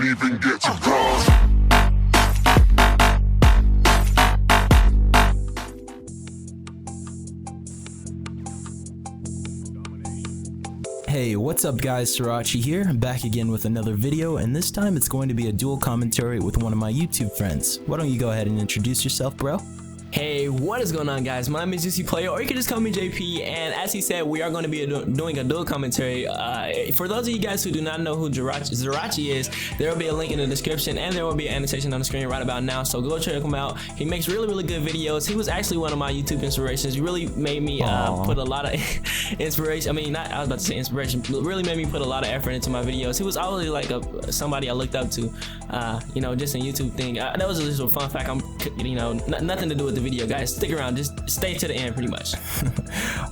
even get to cross. Hey, what's up guys, Xerachii here. I'm back again with another video, and this time it's going to be a dual commentary with one of my YouTube friends. Why don't you go ahead and introduce yourself, bro? Hey, what is going on, guys? My name is JuiceyPlaya, or you can just call me JP, and as he said, we are going to be doing a dual commentary. For those of you guys who do not know who Xerachii is, there will be a link in the description, and there will be an annotation on the screen right about now, so go check him out. He makes really good videos. He was actually one of my YouTube inspirations. He really made me put a lot of inspiration, I was about to say inspiration, but really made me put a lot of effort into my videos. He was always like somebody I looked up to, just a YouTube thing. That was just a fun fact. Nothing to do with the video, guys. Stick around, just stay to the end pretty much.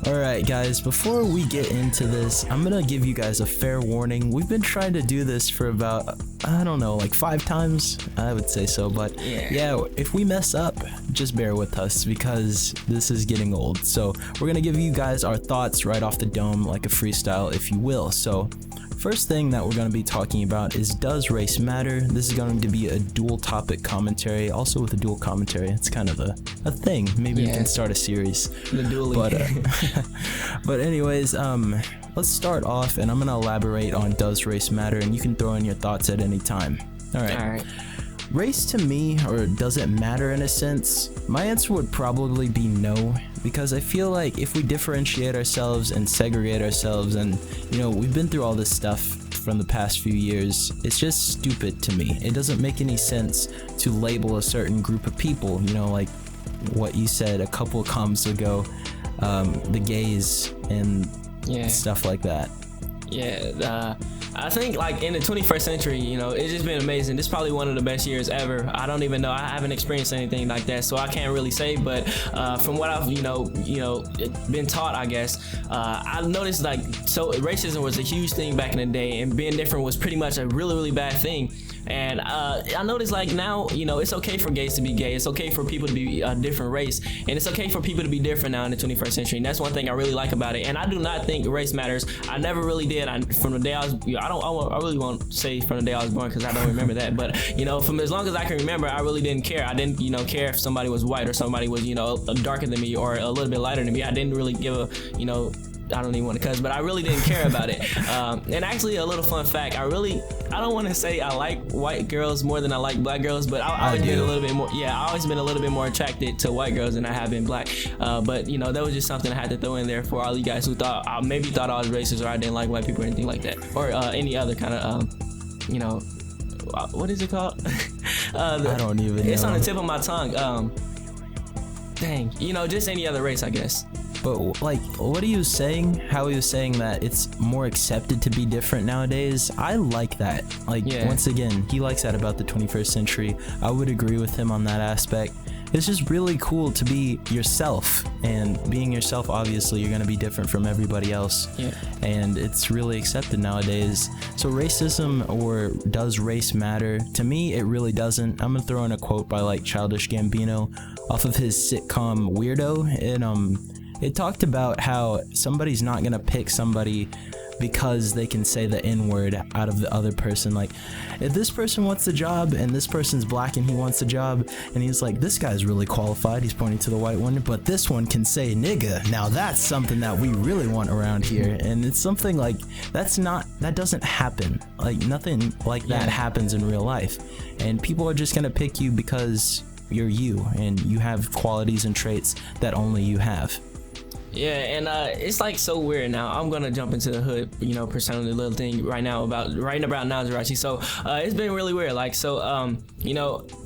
Alright guys, before we get into this, I'm gonna give you guys a fair warning. We've been trying to do this for about, I don't know, like 5 times, I would say so, but yeah, if we mess up, just bear with us because this is getting old. So we're gonna give you guys our thoughts right off the dome, like a freestyle if you will. So first thing that we're going to be talking about is, does race matter? This is going to be a dual topic commentary. Also with a dual commentary, it's kind of a thing. Maybe we can start a series. The dueling. But anyways, let's start off, and I'm going to elaborate on does race matter, and you can throw in your thoughts at any time. All right. Race to me, or does it matter in a sense? My answer would probably be no, because I feel like if we differentiate ourselves and segregate ourselves, and we've been through all this stuff from the past few years, it's just stupid to me. It doesn't make any sense to label a certain group of people, like what you said a couple of comments ago, the gays and stuff like that. I think like in the 21st century, it's just been amazing. This is probably one of the best years ever. I don't even know. I haven't experienced anything like that, so I can't really say. But from what I've been taught, I guess, I've noticed so racism was a huge thing back in the day, and being different was pretty much a really bad thing. And I noticed now, it's okay for gays to be gay. It's okay for people to be a different race, and it's okay for people to be different now in the 21st century. And that's one thing I really like about it. And I do not think race matters. I never really did. From the day I was, I really won't say from the day I was born because I don't remember that. But from as long as I can remember, I really didn't care. I didn't care if somebody was white or somebody was darker than me or a little bit lighter than me. I didn't really give a I don't even want to cuss, but I really didn't care about it. And actually, a little fun fact, I don't want to say I like white girls more than I like black girls, but I've always been a little bit more, I've always been a little bit more attracted to white girls than I have been black. But that was just something I had to throw in there for all you guys who maybe thought I was racist or I didn't like white people or anything like that, or any other kind of, what is it called? I don't even know. It's on the tip of my tongue. Dang, just any other race, I guess. But what are you saying? How are you saying that it's more accepted to be different nowadays? I like that. Once again, he likes that about the 21st century. I would agree with him on that aspect. It's just really cool to be yourself, and being yourself, obviously you're going to be different from everybody else, and it's really accepted nowadays. So racism, or does race matter? To me, it really doesn't. I'm going to throw in a quote by Childish Gambino off of his sitcom Weirdo, and it talked about how somebody's not gonna pick somebody because they can say the N-word out of the other person. If this person wants the job and this person's black and he wants the job, and he's like, this guy's really qualified, he's pointing to the white one, but this one can say nigga. Now that's something that we really want around here. And it's something that doesn't happen. Nothing like that happens in real life. And people are just gonna pick you because you're you and you have qualities and traits that only you have. Yeah, and it's so weird now. I'm gonna jump into the hood, personally little thing right now about Xerachii. So it's been really weird.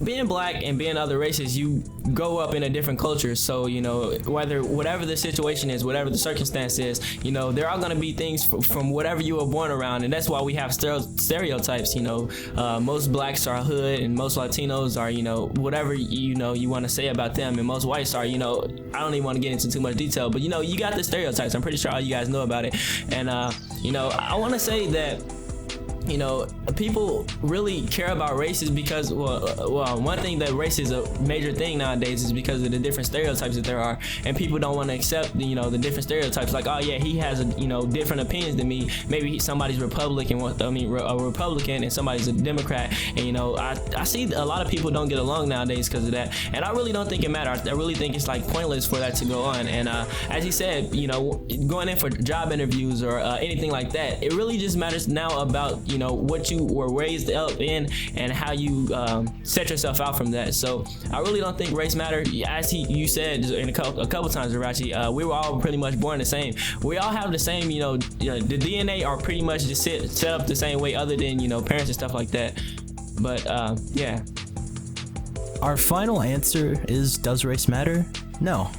Being black and being other races, you grow up in a different culture. So whatever the situation is, whatever the circumstance is, there are gonna be things from whatever you were born around, and that's why we have stereotypes. Most blacks are hood, and most Latinos are whatever you want to say about them, and most whites are I don't even want to get into too much detail, but you got the stereotypes. I'm pretty sure all you guys know about it. And I want to say that you know, people really care about races because, well, one thing that race is a major thing nowadays is because of the different stereotypes that there are, and people don't want to accept, you know, the different stereotypes. Like, oh yeah, he has you know, different opinions than me. Maybe somebody's Republican, a Republican, and somebody's a Democrat. And you know, I see a lot of people don't get along nowadays because of that, and I really don't think it matters. I really think it's like pointless for that to go on. And as he said, you know, going in for job interviews or anything like that, it really just matters now about, you know, what you were raised up in and how you set yourself out from that. So I really don't think race matter. As you said in a couple times, Xerachii, we were all pretty much born the same. We all have the same, you know, the DNA are pretty much just set up the same way, other than, you know, parents and stuff like that. But yeah. Our final answer is, does race matter? No.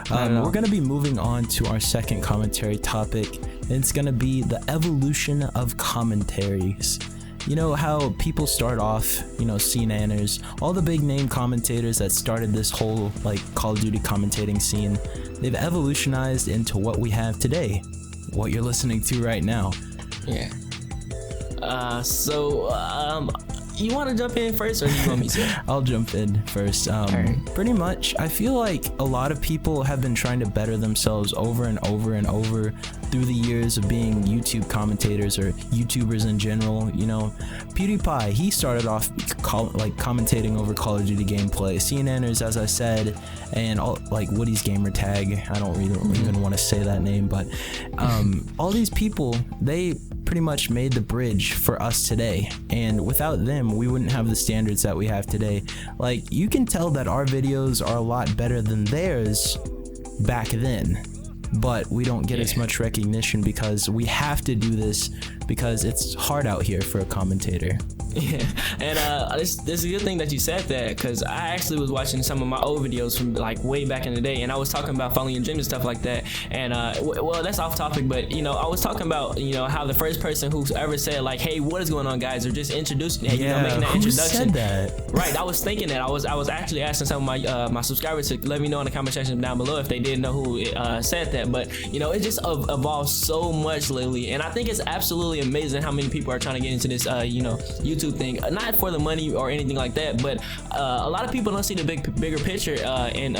We're going to be moving on to our second commentary topic, and it's going to be the evolution of commentaries. You know how people start off, you know, CNNers, all the big name commentators that started this whole like Call of Duty commentating scene, they've evolutionized into what we have today, what you're listening to right now. Yeah. You want to jump in first, or do you want me to? I'll jump in first. Right. Pretty much, I feel like a lot of people have been trying to better themselves over and over and over through the years of being YouTube commentators or YouTubers in general. You know, PewDiePie, he started off commentating over Call of Duty gameplay. CNNers, as I said, and all, like Woody's gamer tag. I don't even want to say that name, but all these people, they pretty much made the bridge for us today, and without them we wouldn't have the standards that we have today. Like, you can tell that our videos are a lot better than theirs back then, but we don't get as much recognition because we have to do this because it's hard out here for a commentator. Yeah, and this is a good thing that you said that, because I actually was watching some of my old videos from like way back in the day, and I was talking about following your dreams and stuff like that. And well, that's off topic, but you know, I was talking about, you know, how the first person who's ever said like, "Hey, what is going on, guys?" or just introducing, you know, making that introduction. Said that? Right, I was thinking that. I was actually asking some of my subscribers to let me know in the comment section down below if they didn't know who said that. But you know, it just evolved so much lately, and I think it's absolutely amazing how many people are trying to get into this, you know, YouTube thing, not for the money or anything like that, but a lot of people don't see the bigger picture in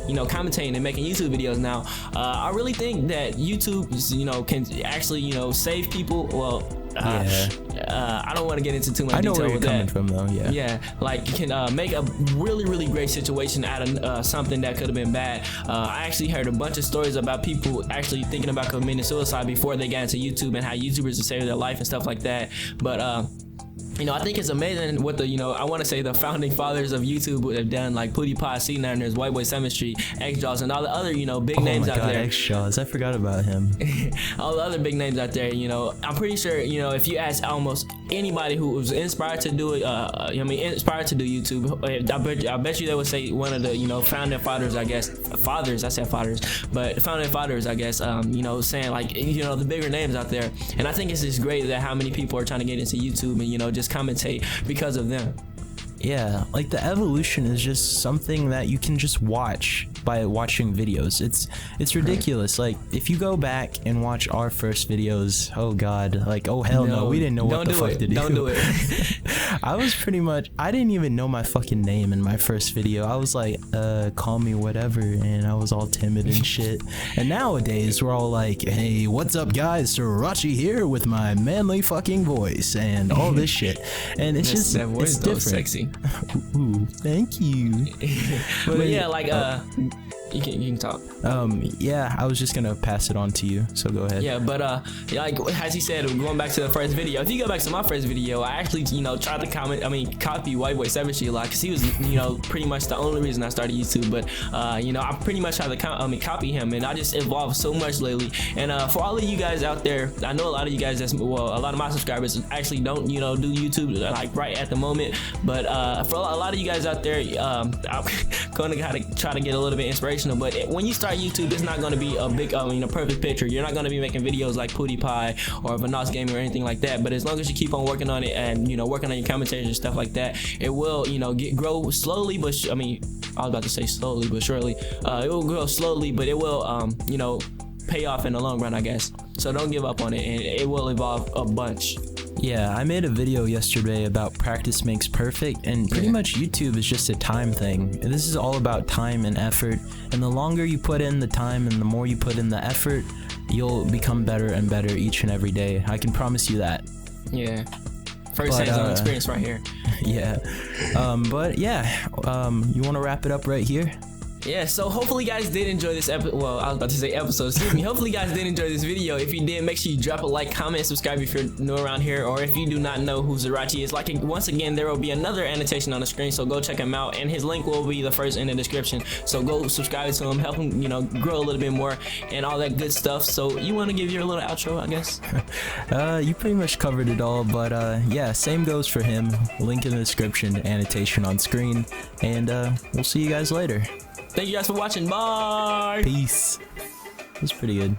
you know, commentating and making YouTube videos now. I really think that YouTube, you know, can actually, you know, save people. Well, I don't want to get into too much detail. I know where you're with coming that. from though. Yeah, like you can make a really great situation out of something that could have been bad. I actually heard a bunch of stories about people actually thinking about committing suicide before they got into YouTube, and how YouTubers have saved their life and stuff like that. But you know, I think it's amazing what the, you know, I want to say the founding fathers of YouTube have done, like PewDiePie, C9ers, White Boy 7th Street, Xjaws, and all the other, you know, big names out there. Xjaws, I forgot about him. All the other big names out there, you know, I'm pretty sure, you know, if you ask almost anybody who was inspired to do it, inspired to do YouTube, I bet you they would say one of the, you know, founding fathers, I guess, I said fathers, but founding fathers, I guess, you know, saying like, you know, the bigger names out there. And I think it's just great that how many people are trying to get into YouTube and, you know, just commentate because of them. Yeah, like the evolution is just something that you can just watch by watching videos. It's ridiculous. Like, if you go back and watch our first videos, oh god, like, oh hell no, we didn't know what the fuck to do. Don't do it. I didn't even know my fucking name in my first video. I was like, call me whatever, and I was all timid and shit. And nowadays we're all like, hey, what's up guys, Xerachii here with my manly fucking voice and all this shit. And it's just, that voice, it's different. Sexy. Ooh, thank you. But yeah, like you can talk. Yeah, I was just gonna pass it on to you, so go ahead. Yeah, but like as he said, going back to the first video, if you go back to my first video, I actually, you know, tried to copy White Boy 7th Street a lot, because he was, you know, pretty much the only reason I started YouTube. But you know, I pretty much tried to copy him, and I just evolved so much lately. And for all of you guys out there, I know a lot of you guys a lot of my subscribers actually don't, you know, do YouTube like right at the moment, but for a lot of you guys out there, I'm gonna try to get a little bit inspirational. But when you start YouTube, it's not going to be a big, you know, perfect picture. You're not going to be making videos like PewDiePie or Vanos Gaming or anything like that. But as long as you keep on working on it and, you know, working on your commentaries and stuff like that, it will, you know, grow slowly. But I was about to say slowly but surely. It will grow slowly, but it will, you know, pay off in the long run, I guess. So don't give up on it, and it will evolve a bunch. Yeah, I made a video yesterday about practice makes perfect, and pretty much YouTube is just a time thing. This is all about time and effort, and the longer you put in the time and the more you put in the effort, you'll become better and better each and every day. I can promise you that. Yeah. First hands-on experience right here. Yeah. But yeah, you want to wrap it up right here? Yeah, so hopefully you guys did enjoy this episode. Well, I was about to say episode, excuse me. Hopefully you guys did enjoy this video. If you did, make sure you drop a like, comment, subscribe if you're new around here, or if you do not know who Xerachii is. Like, once again, there will be another annotation on the screen, so go check him out, and his link will be the first in the description. So go subscribe to him, help him, you know, grow a little bit more, and all that good stuff. So you want to give your little outro, I guess? You pretty much covered it all, but yeah, same goes for him. Link in the description, annotation on screen, and we'll see you guys later. Thank you guys for watching. Bye. Peace. That was pretty good.